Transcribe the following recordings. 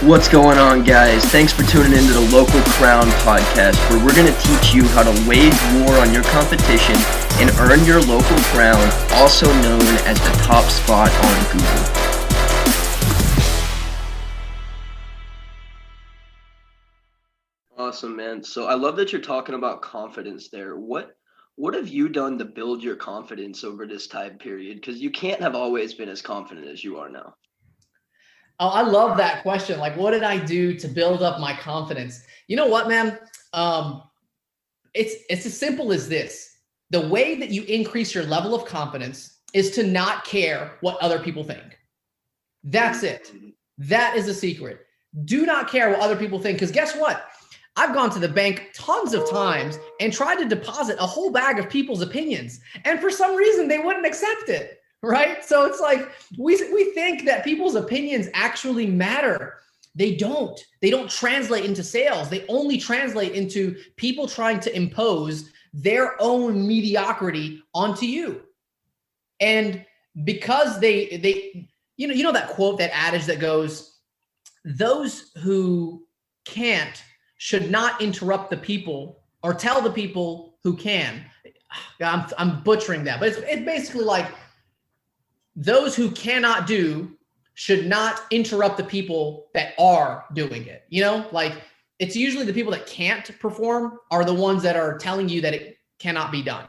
What's going on, guys? Thanks for tuning into the Local Crown podcast, where we're going to teach you how to wage war on your competition and earn your local crown, also known as the top spot on Google. Awesome, man. So I love that you're talking about confidence there. What have you done to build your confidence over this time period? Because you can't have always been as confident as you are now. Oh, I love that question. Like, what did I do to build up my confidence? You know what, man? It's as simple as this. The way that you increase your level of confidence is to not care what other people think. That's it. That is the secret. Do not care what other people think, because guess what? I've gone to the bank tons of times and tried to deposit a whole bag of people's opinions, and for some reason they wouldn't accept it. Right? So it's like we think that people's opinions actually matter. They don't. They don't translate into sales. They only translate into people trying to impose their own mediocrity onto you. And because they you know that quote, that adage that goes, those who can't should not interrupt the people or tell the people who can. I'm butchering that, but it's basically like, those who cannot do should not interrupt the people that are doing it. You know, like, it's usually the people that can't perform are the ones that are telling you that it cannot be done.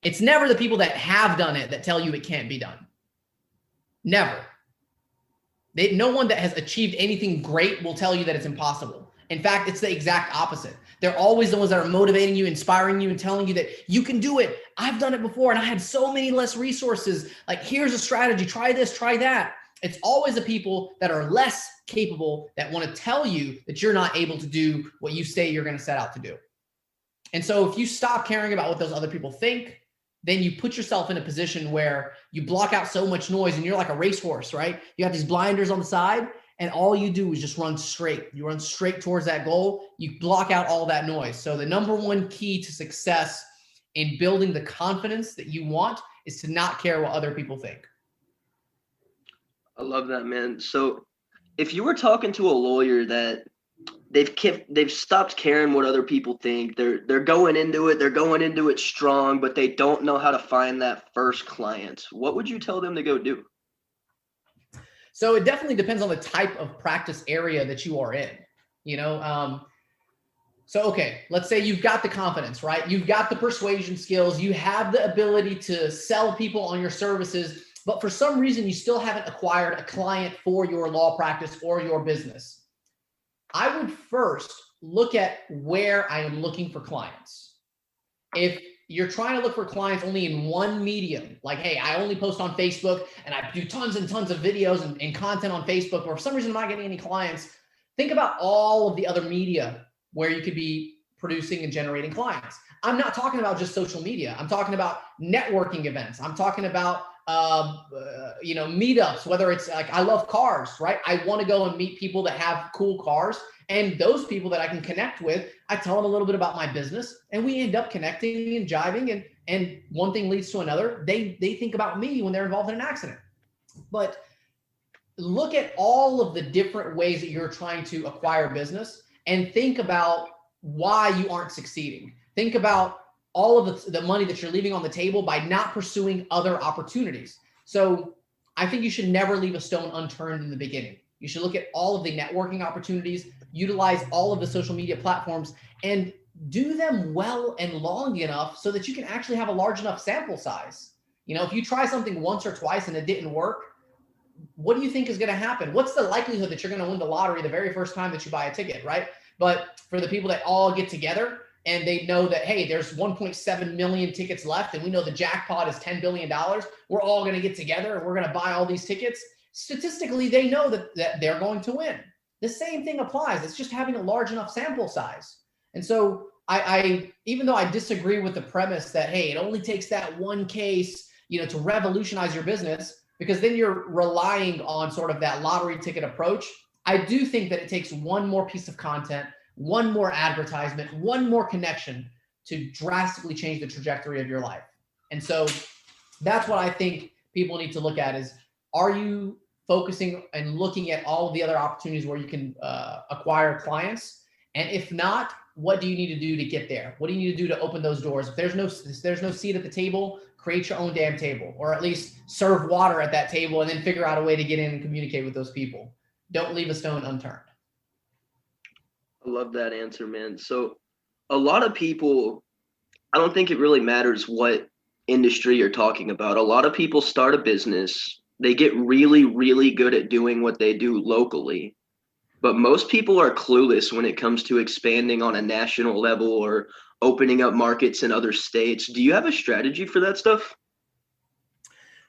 It's never the people that have done it that tell you it can't be done. Never. No one that has achieved anything great will tell you that it's impossible. In fact, it's the exact opposite. They're always the ones that are motivating you, inspiring you, and telling you that you can do it. I've done it before and I had so many less resources. Like, here's a strategy, try this, try that. It's always the people that are less capable that want to tell you that you're not able to do what you say you're going to set out to do. And so if you stop caring about what those other people think, then you put yourself in a position where you block out so much noise, and you're like a racehorse, right? You have these blinders on the side, and all you do is just run straight. You run straight towards that goal. You block out all that noise. So the number one key to success in building the confidence that you want is to not care what other people think. I love that, man. So if you were talking to a lawyer that they've stopped caring what other people think, they're going into it strong, but they don't know how to find that first client, what would you tell them to go do? So it definitely depends on the type of practice area that you are in, you know? So, okay, let's say you've got the confidence, right? You've got the persuasion skills. You have the ability to sell people on your services, but for some reason you still haven't acquired a client for your law practice or your business. I would first look at where I am looking for clients. If you're trying to look for clients only in one medium, like, hey, I only post on Facebook and I do tons and tons of videos and content on Facebook, or for some reason I'm not getting any clients, think about all of the other media where you could be producing and generating clients. I'm not talking about just social media. I'm talking about networking events. I'm talking about meetups, whether it's like, I love cars, right? I want to go and meet people that have cool cars, and those people that I can connect with, I tell them a little bit about my business, and we end up connecting and jiving, and one thing leads to another. They think about me when they're involved in an accident. But look at all of the different ways that you're trying to acquire business, and think about why you aren't succeeding. Think about all of the money that you're leaving on the table by not pursuing other opportunities. So I think you should never leave a stone unturned in the beginning. You should look at all of the networking opportunities, utilize all of the social media platforms, and do them well and long enough so that you can actually have a large enough sample size. You know, if you try something once or twice and it didn't work, what do you think is going to happen? What's the likelihood that you're going to win the lottery the very first time that you buy a ticket, right? But for the people that all get together and they know that, hey, there's 1.7 million tickets left, and we know the jackpot is $10 billion, we're all going to get together and we're going to buy all these tickets. Statistically, they know that they're going to win. The same thing applies. It's just having a large enough sample size. And so I even though I disagree with the premise that, hey, it only takes that one case, to revolutionize your business, because then you're relying on sort of that lottery ticket approach. I do think that it takes one more piece of content, one more advertisement, one more connection to drastically change the trajectory of your life. And so that's what I think people need to look at is, are you focusing and looking at all of the other opportunities where you can acquire clients? And if not, what do you need to do to get there? What do you need to do to open those doors? If there's no seat at the table, create your own damn table, or at least serve water at that table and then figure out a way to get in and communicate with those people. Don't leave a stone unturned. I love that answer, man. So a lot of people, I don't think it really matters what industry you're talking about. A lot of people start a business. They get really, really good at doing what they do locally. But most people are clueless when it comes to expanding on a national level or opening up markets in other states. Do you have a strategy for that stuff?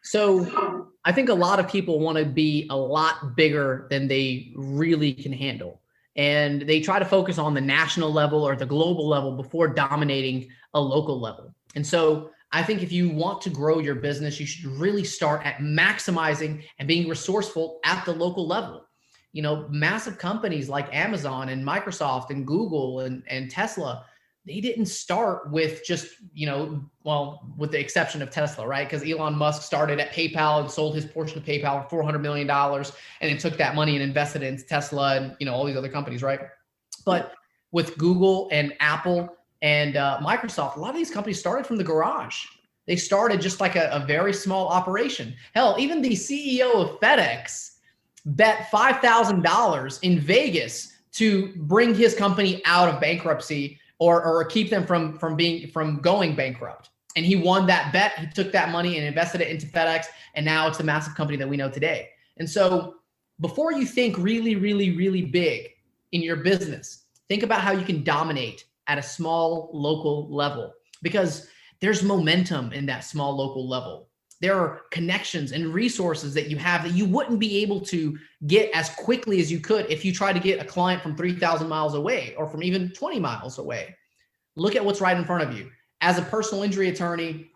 So I think a lot of people want to be a lot bigger than they really can handle. And they try to focus on the national level or the global level before dominating a local level. And so I think if you want to grow your business, you should really start at maximizing and being resourceful at the local level. You know, massive companies like Amazon and Microsoft and Google and Tesla, they didn't start with just, you know, well, with the exception of Tesla, right? Because Elon Musk started at PayPal and sold his portion of PayPal for $400 million and then took that money and invested in Tesla and, you know, all these other companies, right? But with Google and Apple and Microsoft, a lot of these companies started from the garage. They started just like a very small operation. Hell, even the CEO of FedEx bet $5,000 in Vegas to bring his company out of bankruptcy or keep them from going bankrupt. And he won that bet. He took that money and invested it into FedEx. And now it's a massive company that we know today. And so before you think really, really, really big in your business, think about how you can dominate at a small local level, because there's momentum in that small local level. There are connections and resources that you have that you wouldn't be able to get as quickly as you could if you try to get a client from 3,000 miles away or from even 20 miles away. Look at what's right in front of you. As a personal injury attorney,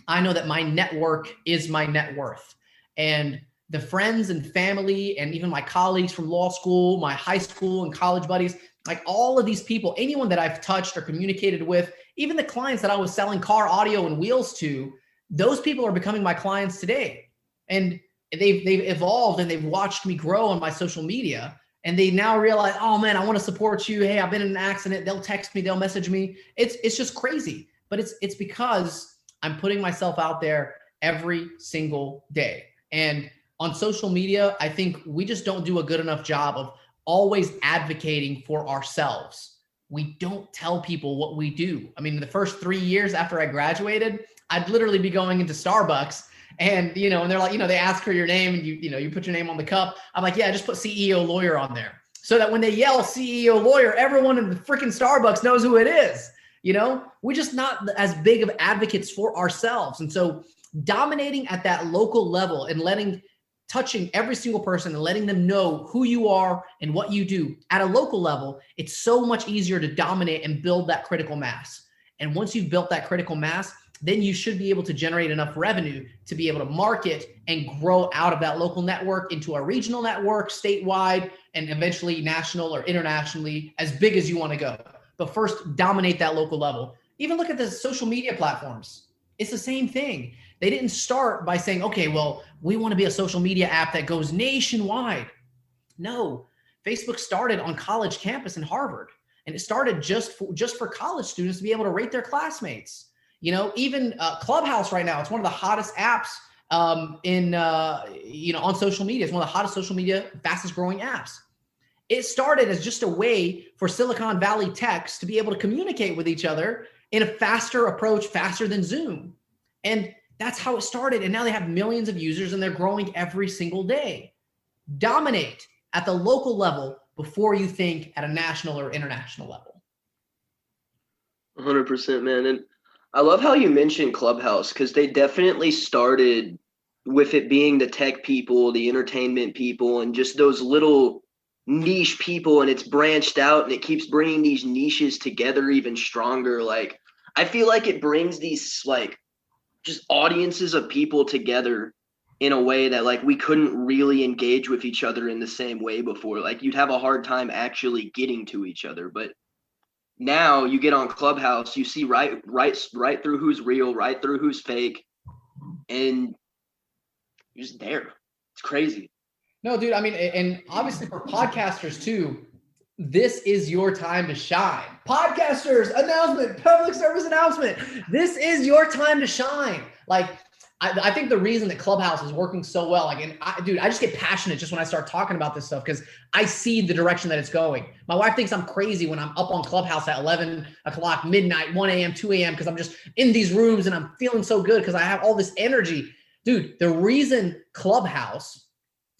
I know that my network is my net worth. And the friends and family and even my colleagues from law school, my high school and college buddies, like all of these people, anyone that I've touched or communicated with, even the clients that I was selling car audio and wheels to, those people are becoming my clients today. And they've evolved and they've watched me grow on my social media. And they now realize, oh man, I want to support you. Hey, I've been in an accident. They'll text me, they'll message me. It's just crazy. But it's because I'm putting myself out there every single day. And on social media, I think we just don't do a good enough job of always advocating for ourselves. We don't tell people what we do. I mean, the first 3 years after I graduated, I'd literally be going into Starbucks and, you know, and they're like, you know, they ask for your name and you put your name on the cup. I'm like, yeah, just put CEO lawyer on there. So that when they yell CEO lawyer, everyone in the freaking Starbucks knows who it is. You know, we're just not as big of advocates for ourselves. And so dominating at that local level and touching every single person and letting them know who you are and what you do at a local level, it's so much easier to dominate and build that critical mass. And once you've built that critical mass, then you should be able to generate enough revenue to be able to market and grow out of that local network into a regional network, statewide, and eventually national or internationally, as big as you want to go. But first, dominate that local level. Even look at the social media platforms. It's the same thing. They didn't start by saying, okay, well, we want to be a social media app that goes nationwide. No, Facebook started on college campus in Harvard, and it started just for college students to be able to rate their classmates. You know, even Clubhouse right now, it's one of the hottest apps on social media. It's one of the hottest social media, fastest growing apps. It started as just a way for Silicon Valley techs to be able to communicate with each other in a faster approach, faster than Zoom. And that's how it started. And now they have millions of users and they're growing every single day. Dominate at the local level before you think at a national or international level. 100%, man. And I love how you mentioned Clubhouse, because they definitely started with it being the tech people, the entertainment people, and just those little niche people, and it's branched out and it keeps bringing these niches together even stronger. Like, I feel like it brings these like just audiences of people together in a way that like we couldn't really engage with each other in the same way before. Like, you'd have a hard time actually getting to each other. But now you get on Clubhouse, you see right through who's real, right through who's fake, and you're just there. It's crazy. No, dude, I mean, and obviously for podcasters too, this is your time to shine. Podcasters, announcement, public service announcement. This is your time to shine. Like, I think the reason that Clubhouse is working so well, like, and dude, I just get passionate just when I start talking about this stuff because I see the direction that it's going. My wife thinks I'm crazy when I'm up on Clubhouse at 11 o'clock, midnight, 1 a.m., 2 a.m. because I'm just in these rooms and I'm feeling so good because I have all this energy. Dude, the reason Clubhouse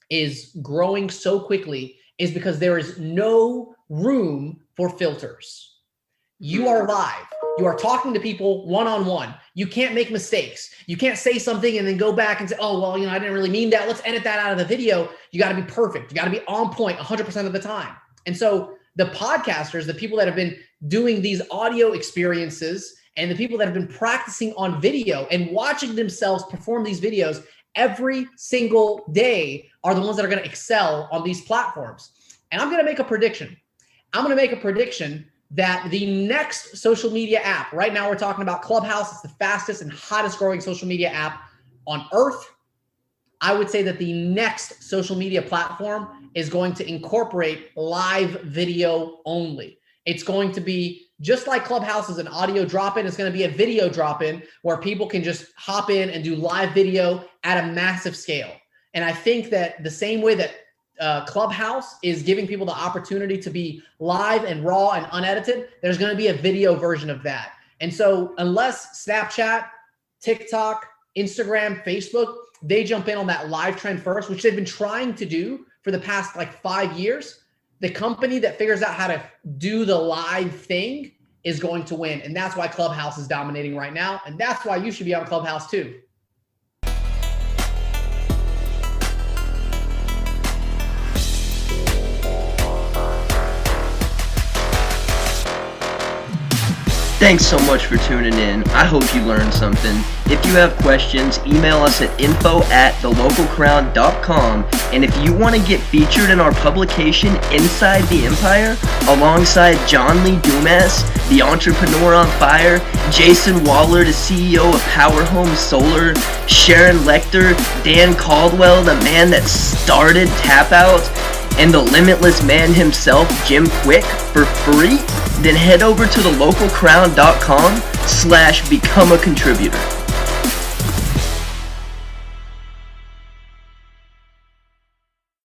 is growing so quickly is because there is no room for filters. You are live. You are talking to people one-on-one. You can't make mistakes. You can't say something and then go back and say, oh, well, I didn't really mean that. Let's edit that out of the video. You got to be perfect. You got to be on point 100% of the time. And so the podcasters, the people that have been doing these audio experiences and the people that have been practicing on video and watching themselves perform these videos every single day are the ones that are going to excel on these platforms. And I'm going to make a prediction. I'm going to make a prediction that the next social media app, right now we're talking about Clubhouse, it's the fastest and hottest growing social media app on earth. I would say that the next social media platform is going to incorporate live video only. It's going to be just like Clubhouse is an audio drop-in, it's going to be a video drop-in where people can just hop in and do live video at a massive scale. And I think that the same way that Clubhouse is giving people the opportunity to be live and raw and unedited, there's going to be a video version of that. And so unless Snapchat, TikTok, Instagram, Facebook, they jump in on that live trend first, which they've been trying to do for the past like 5 years, the company that figures out how to do the live thing is going to win. And that's why Clubhouse is dominating right now. And that's why you should be on Clubhouse too. Thanks so much for tuning in. I hope you learned something. If you have questions, email us at info@thelocalcrown.com. And if you want to get featured in our publication Inside the Empire, alongside John Lee Dumas, the entrepreneur on fire, Jayson Waller, the CEO of Power Home Solar, Sharon Lechter, Dan Caldwell, the man that started Tap Out, and the limitless man himself, Jim Kwik, for free, then head over to thelocalcrown.com/become a contributor.